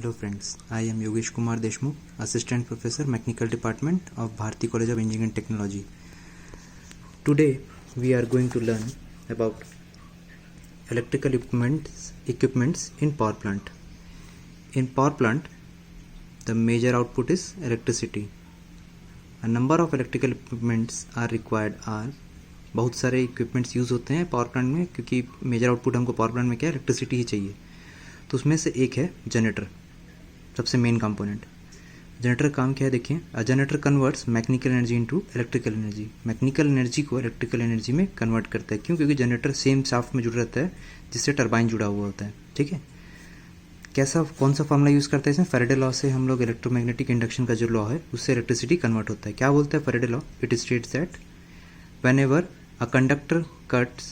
Hello friends, I am Yogesh Kumar Deshmukh, Assistant Professor, Mechanical Department of Bharati College of Engineering and Technology. Today we are going to learn about electrical equipments in power plant. In power plant, the major output is electricity. A number of electrical equipments are required. बहुत सारे equipments use होते हैं power plant में, क्योंकि major output हमको power plant में क्या है, इलेक्ट्रिसिटी ही चाहिए. तो उसमें से एक है जनरेटर, सबसे मेन कंपोनेंट. जनरेटर काम क्या है देखिए. A generator converts mechanical energy into electrical energy. Mechanical energy को इलेक्ट्रिकल एनर्जी में कन्वर्ट करता है. क्यों? क्योंकि जनरेटर सेम शाफ्ट में जुड़ा रहता है जिससे टरबाइन जुड़ा हुआ होता है. ठीक है. कौन सा फॉर्मूला यूज़ करते हैं इसमें? फैराडे लॉ से हम लोग इलेक्ट्रोमैग्नेटिक इंडक्शन का जो लॉ है उससे इलेक्ट्रिसिटी कन्वर्ट होता है. क्या बोलता है Faraday law? It states that whenever a conductor cuts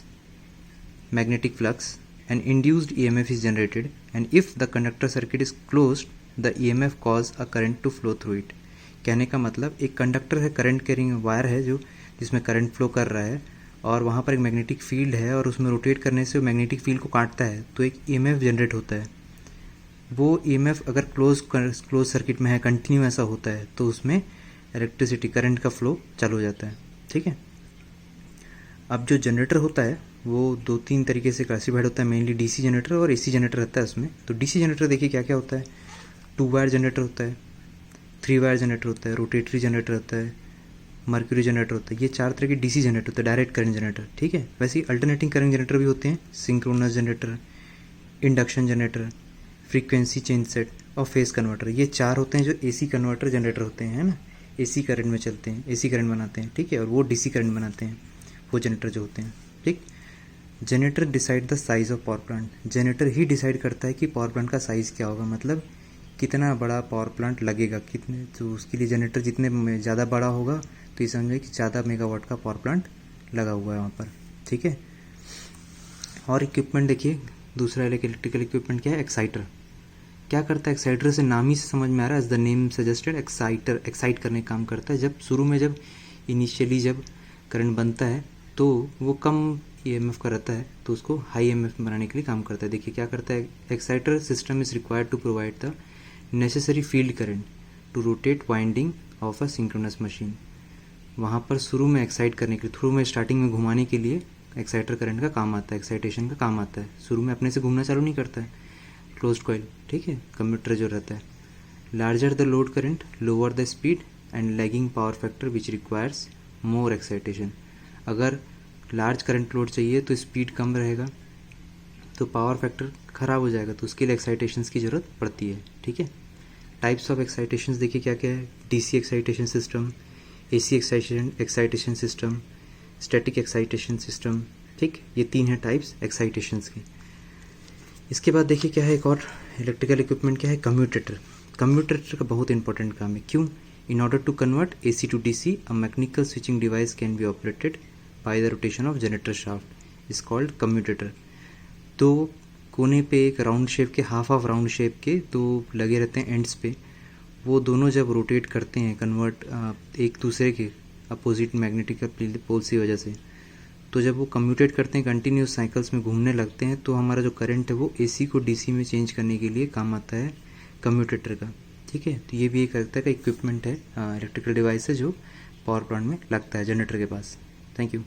magnetic flux, an induced EMF is generated, and if the conductor circuit is closed, the EMF cause a current to flow through it. कहने का मतलब, एक conductor है, current carrying wire है जो जिसमें current flow कर रहा है, और वहाँ पर एक मैग्नेटिक फील्ड है और उसमें रोटेट करने से मैग्नेटिक फील्ड को काटता है तो एक EMF जनरेट होता है. वो EMF अगर क्लोज सर्किट में है, कंटिन्यू ऐसा होता है, तो उसमें इलेक्ट्रिसिटी करंट का फ्लो चालू हो जाता है. ठीक है. अब जो जनरेटर होता है वो 2-3 तरीके से क्लासीफाइड होता है. मेनली डीसी जनरेटर और एसी जनरेटर रहता है उसमें. तो डीसी जनरेटर देखिए क्या क्या होता है. 2 वायर जनरेटर होता है, 3 वायर जनरेटर होता है, रोटेटरी जनरेटर होता है, मर्क्यूरी जनरेटर होता है. ये 4 तरह के डीसी जनरेटर होते हैं, डायरेक्ट करंट जनरेटर. ठीक है. वैसे ही अल्टरनेटिंग करंट जनरेटर भी होते हैं, synchronous generator, induction generator, frequency change set और फेस कन्वर्टर. ये 4 होते हैं जो एसी कन्वर्टर जनरेटर होते हैं, है ना. एसी करंट में चलते हैं, एसी करंट बनाते हैं. ठीक है. और वो डीसी करंट बनाते हैं, वो जनरेटर जो होते हैं. ठीक. Generator decide the size of power plant. Generator he decide करता है कि पावर प्लांट का साइज़ क्या होगा, मतलब कितना बड़ा पावर प्लांट लगेगा, कितने. तो उसके लिए जनरेटर जितने ज़्यादा बड़ा होगा तो ये समझे कि ज़्यादा मेगावाट का पावर प्लांट लगा हुआ है वहाँ पर. ठीक है. और इक्विपमेंट देखिए, दूसरा इलेक्ट्रिकल इक्विपमेंट क्या है? एक्साइटर. क्या करता है एक्साइटर? से नाम ही से समझ में आ रहा है, as the name suggested, exciter excite करने का काम करता है. जब शुरू में इनिशियली जब करंट बनता है तो वो कम EMF का रहता है, तो उसको हाई EMF बनाने के लिए काम करता है. देखिए क्या करता है. Exciter system is required to provide the necessary field current to rotate winding of a synchronous machine. वहाँ पर शुरू में एक्साइट करने के लिए, शुरू में स्टार्टिंग में घुमाने के लिए एक्साइटर करंट का काम आता है, एक्साइटेशन का काम आता है. शुरू में अपने से घूमना चालू नहीं करता है, क्लोज्ड कॉइल. ठीक है. कम्यूटर जो रहता है. Larger the load current, lower the speed and lagging power factor which requires more excitation. अगर लार्ज करंट लोड चाहिए तो स्पीड कम रहेगा, तो पावर फैक्टर ख़राब हो जाएगा, तो उसके लिए एक्साइटेशंस की ज़रूरत पड़ती है. ठीक है. टाइप्स ऑफ एक्साइटेशंस देखिए क्या क्या है. DC excitation system, AC excitation system, static excitation system. ठीक. ये 3 हैं टाइप्स एक्साइटेशंस की. इसके बाद देखिए क्या है एक और इलेक्ट्रिकल इक्विपमेंट क्या है, कम्यूटेटर. कम्यूटेटर का बहुत इंपॉर्टेंट काम है. क्यों? In order to convert AC to DC, a mechanical switching device can be operated by the rotation of generator shaft. Is called commutator. तो कोने पे एक राउंड शेप के, हाफ राउंड शेप के दो लगे रहते हैं एंड्स पे. वो दोनों जब रोटेट करते हैं, कन्वर्ट एक दूसरे के अपोजिट मैग्नेटिक पोल्स की वजह से, तो जब वो कम्यूटेट करते हैं, कंटिन्यूस साइकिल्स में घूमने लगते हैं, तो हमारा जो करंट है वो AC को DC में चेंज करने के लिए काम आता है कम्यूटेटर का. ठीक है. तो ये भी एक तरह का इक्विपमेंट है, इलेक्ट्रिकल डिवाइस है जो पावर प्लांट में लगता है जनरेटर के पास. Thank you.